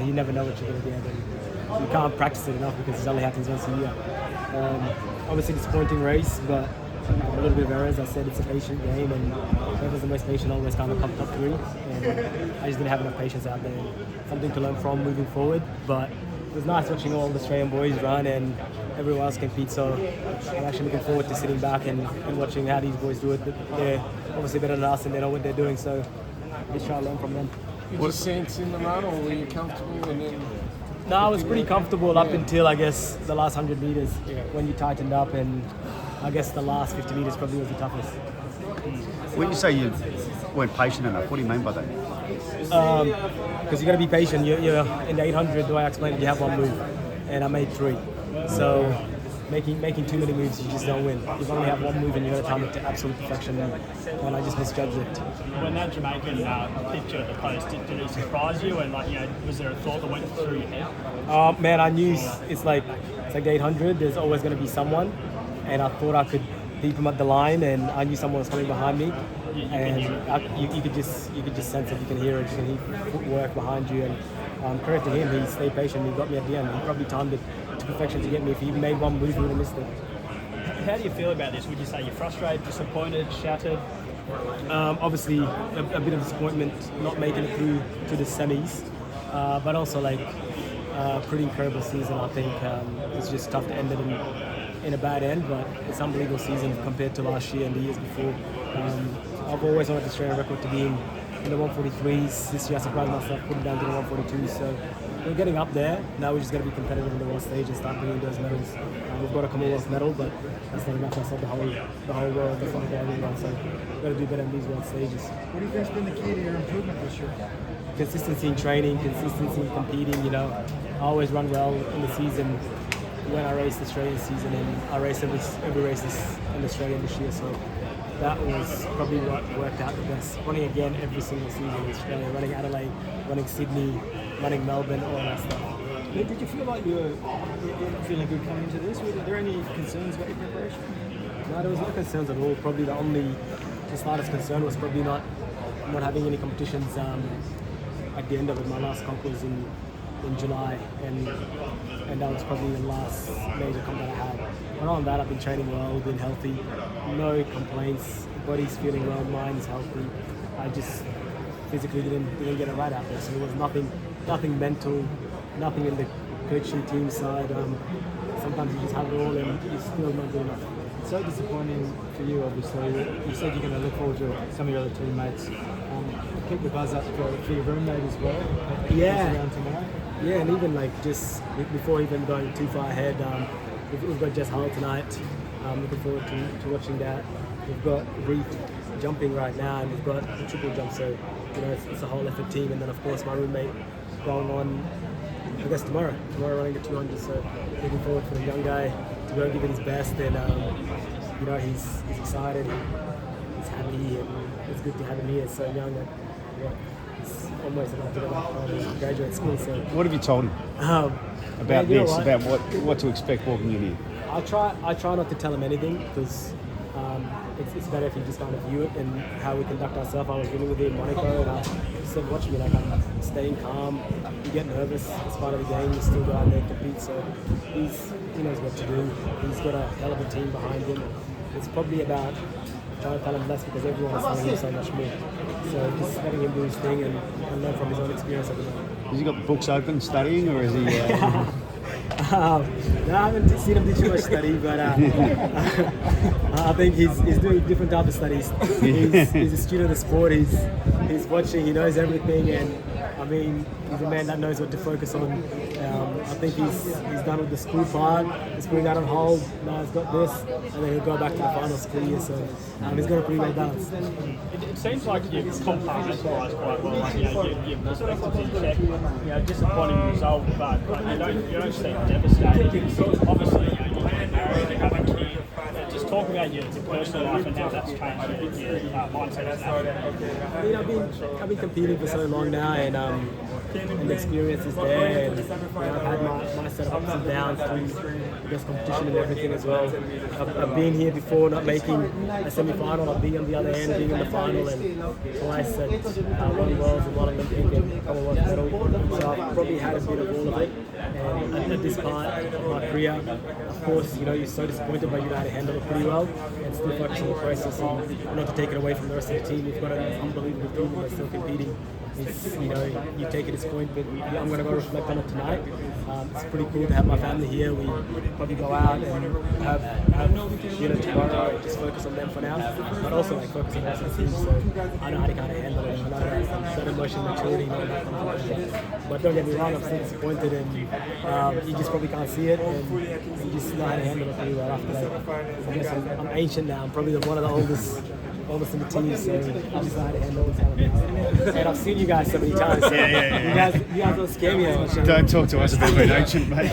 You never know what you're going to get, and you can't practice it enough because it only happens once a year. Obviously, disappointing race, but a little bit of errors. I said it's a patient game, and whoever's the most patient always kind of come top three. And I just didn't have enough patience out there. Something to learn from moving forward, but it was nice watching all the Australian boys run and everyone else compete. So I'm actually looking forward to sitting back and watching how these boys do it. They're obviously better than us and they know what they're doing. So let's try to learn from them. What sense in the run, or were you comfortable? And then no, I was pretty comfortable up until I guess the last 100 meters when you tightened up, and I guess the last 50 meters probably was the toughest. When you say you weren't patient enough, what do you mean by that? Because you got to be patient. You're in the 800. The way I explained it, you have one move, and I made 3. So making too many moves, you just don't win. You only have one move, and you got to time it to absolute perfection. And I just misjudged it. When that Jamaican picture at the post, did it surprise you? And was there a thought that went through your head? Man, I knew it's like the 800. There's always going to be someone, and I thought I could beat him at the line, and I knew someone was coming behind me. You could just sense it. You can hear it. You can hear footwork behind you. And credit to him, he stayed patient. He got me at the end. He probably timed it to perfection to get me. If he made one move, he would have missed it. How do you feel about this? Would you say you're frustrated, disappointed, shattered? Obviously, a bit of disappointment not making it through to the semis, but also pretty incredible season. I think it's just tough to end it in a bad end, but it's an unbelievable season compared to last year and the years before. I've always wanted the Australian record to be in the 143s. This year I surprised myself, put it down to the 142s. So we're getting up there. Now we just got to be competitive in the world stage and start bringing those medals. We've got a Commonwealth medal, but that's not enough. That's not the whole world. That's not everyone. So we've got to do better in these world stages. What do you think's been the key to your improvement this year? Consistency in training, consistency in competing. I always run well in the season when I race the Australian season, and I race every race in Australia this year. So that was probably what worked out the best. Running again every single season in Australia, running Adelaide, running Sydney, running Melbourne, all that stuff. Did you feel like you were feeling good coming into this? Were there any concerns about your preparation? No, there was no concerns at all. Probably the slightest concern was probably not having any competitions at the end of it. My last comp was in July, and that was probably the last major comp that I had. But on that, I've been training well, been healthy, no complaints. Body's feeling well, mind's healthy. I just physically didn't get it right out there. So there was nothing mental, nothing in the coaching team side. Sometimes you just have it all, and you're still not good enough. It's so disappointing for you, obviously. You said you're going to look forward to some of your other teammates. Keep the buzz up for your roommate as well. Yeah. Around tomorrow. Yeah, and even just before even going too far ahead, we've got Jess Hull tonight. Looking forward to watching that. We've got Reef jumping right now, and we've got the triple jump. So it's a whole effort team. And then of course my roommate going on, I guess tomorrow running the 200. So looking forward for the young guy to go give it his best. And he's excited. He's happy, and it's good to have him here. So young. It's almost about to go graduate school. So what have you told him about this? About what to expect walking in here? I try not to tell him anything because it's better if you just kind of view it and how we conduct ourselves. I was dealing with him in Monaco, and I said, watch me, I'm staying calm. You get nervous, it's part of the game. You still go out there and compete. So he knows what to do. He's got a hell of a team behind him. It's probably about trying to tell him less because everyone's telling him so much more. So just letting him do his thing and learn from his own experience at the moment. Has he got the books open studying, or is he... No, I haven't seen him do too much study, but I think he's doing different type of studies. He's a student of the sport. He's watching. He knows everything, and I mean, he's a man that knows what to focus on. I think he's done with the school part. He's putting that on hold. Now he's got this, and then he'll go back to the finals clear. So he's got a pretty well balanced. It seems like you've compartmentalised quite well. You've perspectives in check. Disappointing result, but you don't seem devastated. Obviously, you get married, you have a kid. Just talk about your personal life and how that's changed your mindset as an I've been competing for so long now, and the experience is there. And I've had my set of ups and downs through this competition and everything as well. I've been here before, not making a semi-final. I've been on the other end, being in the final, and twice at one Worlds and one Olympic and Commonwealth medal. So probably had a bit of all of it. And at this part of my career, of course, you know, you're so disappointed, but you know how to handle it pretty well and still focus on the process and not to take it away from the rest of the team. You've got an unbelievable team that's still competing. It's, you know, you take a disappointment. I'm going to go reflect on it tonight. It's pretty cool to have my family here. We probably go out and have dinner tomorrow and just focus on them for now, but also like focus on the rest of the team. So I know how to kind of handle it. I know that emotional maturity, know that comes with. But don't get me wrong, I'm still disappointed, and you just probably can't see it, and you just know how to handle it pretty well after that. I guess I'm ancient now. I'm probably one of the oldest in the team, so I just know how to handle it. And I've seen you guys so many times. So you guys don't scare me as much. Don't talk to us about being ancient, mate.